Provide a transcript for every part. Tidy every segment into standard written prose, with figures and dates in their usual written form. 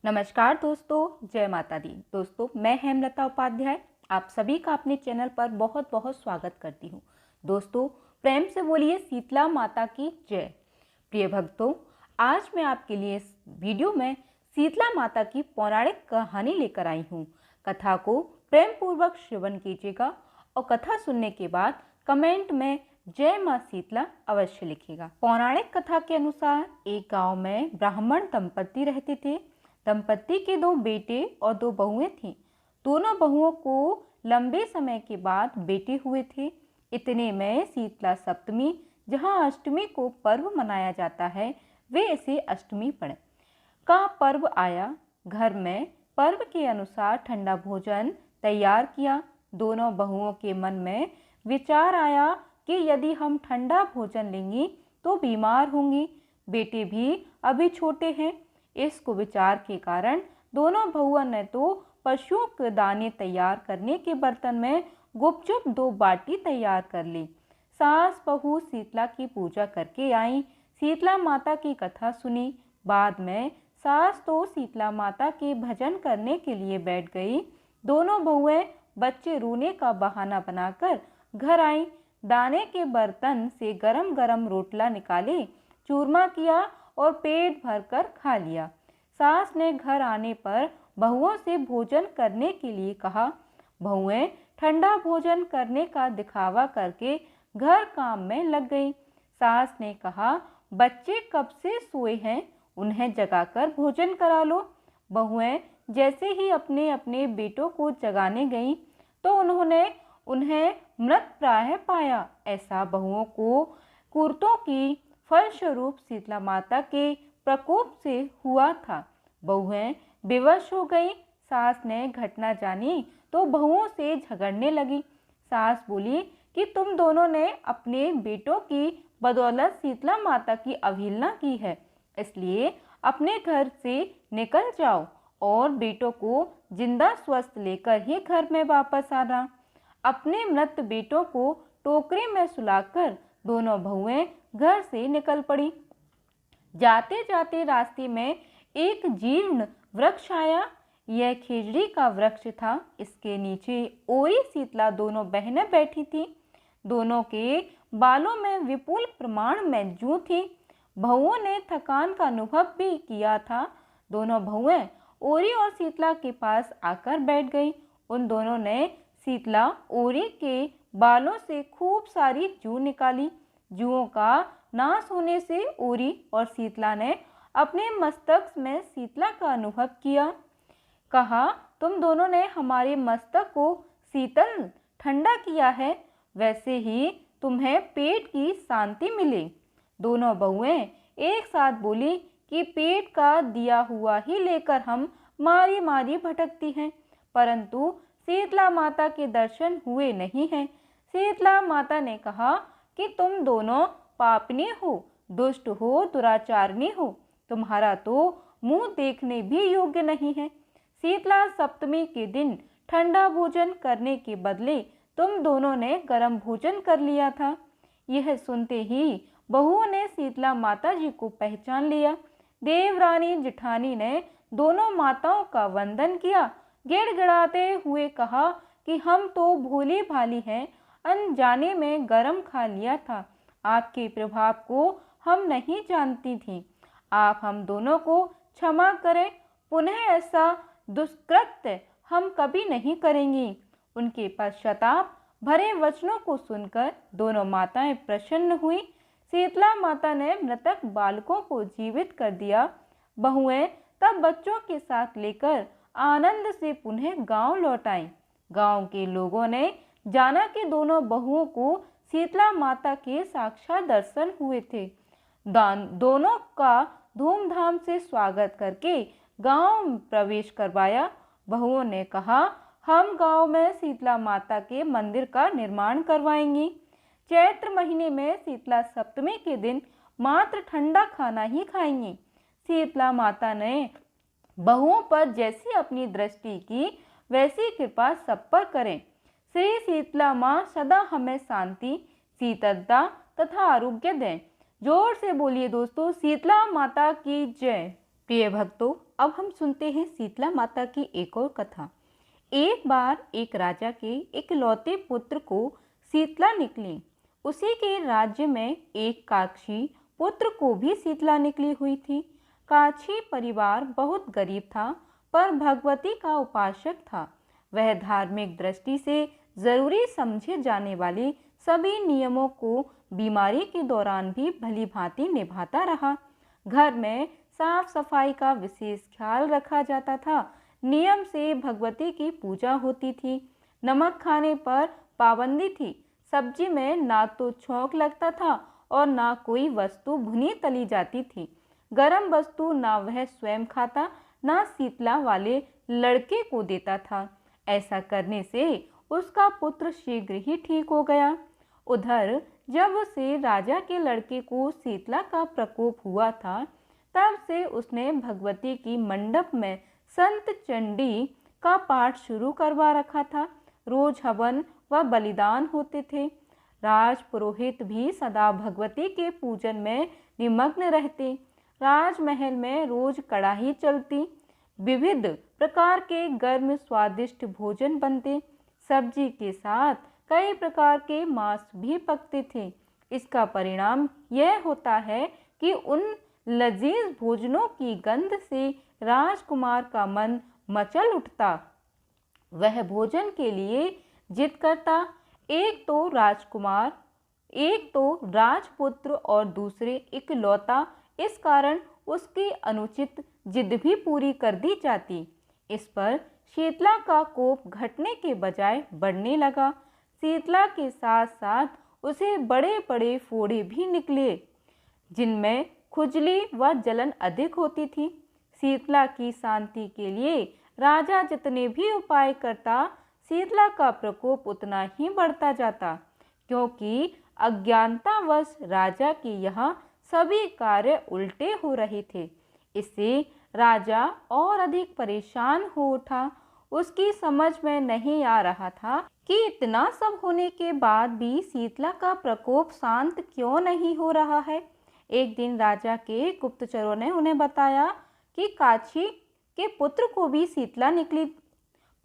नमस्कार दोस्तों, जय माता दी। दोस्तों, मैं हेमलता उपाध्याय आप सभी का अपने चैनल पर बहुत बहुत स्वागत करती हूँ। दोस्तों, प्रेम से बोलिए शीतला माता की जय। प्रिय भक्तों, आज मैं आपके लिए इस वीडियो में शीतला माता की पौराणिक कहानी लेकर आई हूँ। कथा को प्रेम पूर्वक श्रवण कीजिएगा और कथा सुनने के बाद कमेंट में जय माँ शीतला अवश्य लिखिएगा। पौराणिक कथा के अनुसार एक गाँव में ब्राह्मण दंपति रहते थे। दंपति के 2 बेटे और 2 बहुएं थीं। दोनों बहुओं को लंबे समय के बाद बेटे हुए थे। इतने में शीतला सप्तमी, जहां अष्टमी को पर्व मनाया जाता है, वे इसे अष्टमी पड़े का पर्व आया। घर में पर्व के अनुसार ठंडा भोजन तैयार किया। दोनों बहुओं के मन में विचार आया कि यदि हम ठंडा भोजन लेंगी तो बीमार होंगी। बेटे भी अभी छोटे हैं। इस कुविचार के कारण दोनों बहुओं ने तो पशुओं के दाने तैयार करने के बर्तन में गुपचुप 2 बाटी तैयार कर ली। सास बहू शीतला की पूजा करके आई। शीतला माता की कथा सुनी। बाद में सास तो शीतला माता के भजन करने के लिए बैठ गई। दोनों बहुएं बच्चे रोने का बहाना बनाकर घर आई। दाने के बर्तन से गरम गरम रोटला निकाले, चूरमा किया और पेट भरकर खा लिया। सास ने घर आने पर बहुओं से भोजन करने के लिए कहा। बहुएं ठंडा भोजन करने का दिखावा करके घर काम में लग गई। सास ने कहा, बच्चे कब से सोए हैं, उन्हें जगाकर भोजन करा लो। बहुएं जैसे ही अपने अपने बेटों को जगाने गईं तो उन्होंने उन्हें मृत प्राय पाया। ऐसा बहुओं को कुर्तों की फलस्वरूप शीतला माता के प्रकोप से हुआ था। बहुएं बेवश हो गई। सास ने घटना जानी तो बहुओं से झगड़ने लगी। सास बोली कि तुम दोनों ने अपने बेटों की बदौलत शीतला माता की अवहेलना की है, इसलिए अपने घर से निकल जाओ और बेटों को जिंदा स्वस्थ लेकर ही घर में वापस आना। अपने मृत बेटों को टोकरी में सुलाकर दोनों बहुएं घर से निकल पड़ी। जाते जाते रास्ते में एक जीर्ण वृक्ष आया। यह खेजड़ी का वृक्ष था। इसके नीचे ओरी शीतला दोनों बहनें बैठी थीं। दोनों के बालों में विपुल प्रमाण में जूं थी। बहुओं ने थकान का अनुभव भी किया था। दोनों बहुएं ओरी और शीतला के पास आकर बैठ गई। उन दोनों ने शीतला ओरी के बालों से खूब सारी जूं निकाली। जुओं का नाश होने से ओरी और शीतला ने अपने मस्तक में शीतला का अनुभव किया। कहा, तुम दोनों ने हमारे मस्तक को शीतल ठंडा किया है, वैसे ही तुम्हें पेट की शांति मिले। दोनों बहुएं एक साथ बोली कि पेट का दिया हुआ ही लेकर हम मारी मारी भटकती हैं, परंतु शीतला माता के दर्शन हुए नहीं हैं। शीतला माता ने कहा कि तुम दोनों पापनी हो, दुष्ट हो, दुराचारणी हो। तुम्हारा तो मुंह देखने भी योग्य नहीं है। शीतला सप्तमी के दिन ठंडा भोजन करने के बदले तुम दोनों ने गर्म भोजन कर लिया था। यह सुनते ही बहुओं ने शीतला माता जी को पहचान लिया। देवरानी जेठानी ने दोनों माताओं का वंदन किया। गिड़गिड़ाते हुए कहा कि हम तो भोली भाली हैं, अनजाने में गरम खा लिया था। आपके प्रभाव को हम नहीं जानती थी। आप हम दोनों को क्षमा करें। पुनः ऐसा दुष्कृत्य हम कभी नहीं करेंगी। उनके पश्चाताप भरे वचनों को सुनकर दोनों माताएं प्रसन्न हुई। शीतला माता ने मृतक बालकों को जीवित कर दिया। बहुएं तब बच्चों के साथ लेकर आनंद से पुनः गांव लौट आईं। गांव के लोगों ने जाना कि दोनों बहुओं को शीतला माता के साक्षात दर्शन हुए थे। दोनों का धूमधाम से स्वागत करके गांव में प्रवेश करवाया। बहुओं ने कहा, हम गांव में शीतला माता के मंदिर का निर्माण करवाएंगी। चैत्र महीने में शीतला सप्तमी के दिन मात्र ठंडा खाना ही खाएंगी। शीतला माता ने बहुओं पर जैसी अपनी दृष्टि की, वैसी कृपा सब पर करें। श्री शीतला माँ सदा हमें शांति, शीतलता तथा आरोग्य दें। जोर से बोलिए दोस्तों, शीतला माता की जय। प्रिय भक्तों, अब हम सुनते हैं शीतला माता की एक और कथा। एक बार एक राजा के इकलौते पुत्र को शीतला निकली। उसी के राज्य में एक काक्षी पुत्र को भी शीतला निकली हुई थी। काक्षी परिवार बहुत गरीब था, पर भगवती का उपासक था। वह धार्मिक दृष्टि से जरूरी समझे जाने वाले सभी नियमों को बीमारी के दौरान भी भली भांति निभाता रहा। घर में साफ सफाई का विशेष ख्याल रखा जाता था। नियम से भगवती की पूजा होती थी। नमक खाने पर पाबंदी थी। सब्जी में ना तो छौंक लगता था और ना कोई वस्तु भुनी तली जाती थी। गरम वस्तु ना वह स्वयं खाता, ना शीतला वाले लड़के को देता था। ऐसा करने से उसका पुत्र शीघ्र ही ठीक हो गया। उधर जब से राजा के लड़के को शीतला का प्रकोप हुआ था, तब से उसने भगवती की मंडप में संत चंडी का पाठ शुरू करवा रखा था। रोज हवन व बलिदान होते थे। राज पुरोहित भी सदा भगवती के पूजन में निमग्न रहते। राजमहल में रोज कड़ाही चलती। विविध प्रकार के गर्म स्वादिष्ट भोजन बनते। सब्जी के साथ कई प्रकार के मांस भी पकते थे। इसका परिणाम यह होता है कि उन लजीज भोजनों की गंध से राजकुमार का मन मचल उठता। वह भोजन के लिए जिद करता। एक तो राजकुमार, एक तो राजपुत्र और दूसरे इकलौता। इस कारण उसकी अनुचित जिद भी पूरी कर दी जाती। इस पर शीतला का कोप घटने के बजाय बढ़ने लगा। शीतला के साथ साथ उसे बड़े बड़े फोड़े भी निकले, जिनमें खुजली व जलन अधिक होती थी। शीतला की शांति के लिए राजा जितने भी उपाय करता, शीतला का प्रकोप उतना ही बढ़ता जाता, क्योंकि अज्ञानतावश राजा के यहाँ सभी कार्य उल्टे हो रहे थे। इससे राजा और अधिक परेशान हो उठा। उसकी समझ में नहीं आ रहा था कि इतना सब होने के बाद भी शीतला का प्रकोप शांत क्यों नहीं हो रहा है। एक दिन राजा के गुप्तचरों ने उन्हें बताया कि काक्षी के पुत्र को भी शीतला निकली,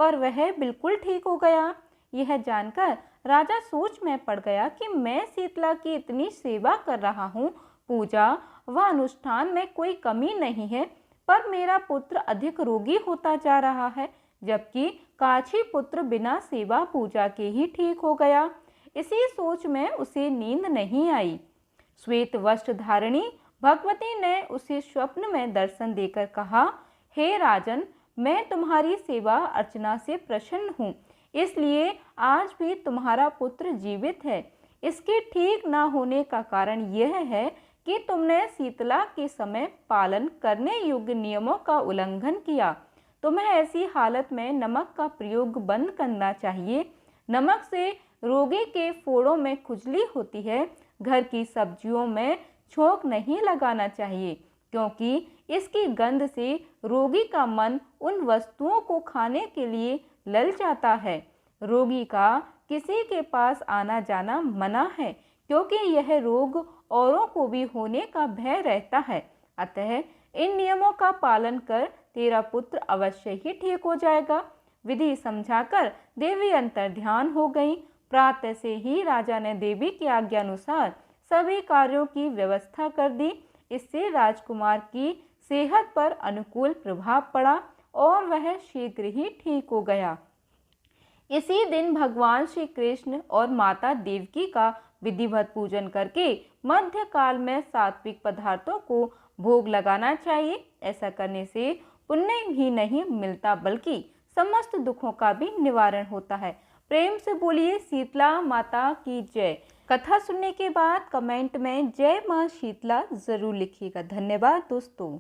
पर वह बिल्कुल ठीक हो गया। यह जानकर राजा सोच में पड़ गया कि मैं शीतला की इतनी सेवा कर रहा हूँ, पूजा व अनुष्ठान में कोई कमी नहीं है, पर मेरा पुत्र अधिक रोगी होता जा रहा है, जबकि काक्षी पुत्र बिना सेवा पूजा के ही ठीक हो गया। इसी सोच में उसे नींद नहीं आई। श्वेत वस्त्र धारिणी भगवती ने उसे स्वप्न में दर्शन देकर कहा, हे राजन, मैं तुम्हारी सेवा अर्चना से प्रसन्न हूँ, इसलिए आज भी तुम्हारा पुत्र जीवित है। इसके ठीक न होने का कारण यह है कि तुमने शीतला के समय पालन करने योग्य नियमों का उल्लंघन किया। तुम्हें ऐसी हालत में नमक का प्रयोग बंद करना चाहिए। नमक से रोगी के फोड़ों में खुजली होती है। घर की सब्जियों में छौंक नहीं लगाना चाहिए, क्योंकि इसकी गंध से रोगी का मन उन वस्तुओं को खाने के लिए लल जाता है। रोगी का किसी के पास आना जाना मना है, क्योंकि यह रोग औरों को भी होने का भय रहता है। अतः इन नियमों का पालन कर तेरा पुत्र अवश्य ही ठीक हो जाएगा। विधि समझाकर देवी अंतर्ध्यान हो गई। प्रातः से ही राजा ने देवी की आज्ञा अनुसार सभी कार्यों की व्यवस्था कर दी। इससे राजकुमार की सेहत पर अनुकूल प्रभाव पड़ा और वह शीघ्र ही ठीक हो गया। इसी दिन भगवान श्री कृष्ण और माता देवकी का विधिवत पूजन करके मध्य काल में सात्विक पदार्थों को भोग लगाना चाहिए। ऐसा करने से पुण्य ही नहीं मिलता, बल्कि समस्त दुखों का भी निवारण होता है। प्रेम से बोलिए शीतला माता की जय। कथा सुनने के बाद कमेंट में जय मां शीतला जरूर लिखिएगा। धन्यवाद दोस्तों।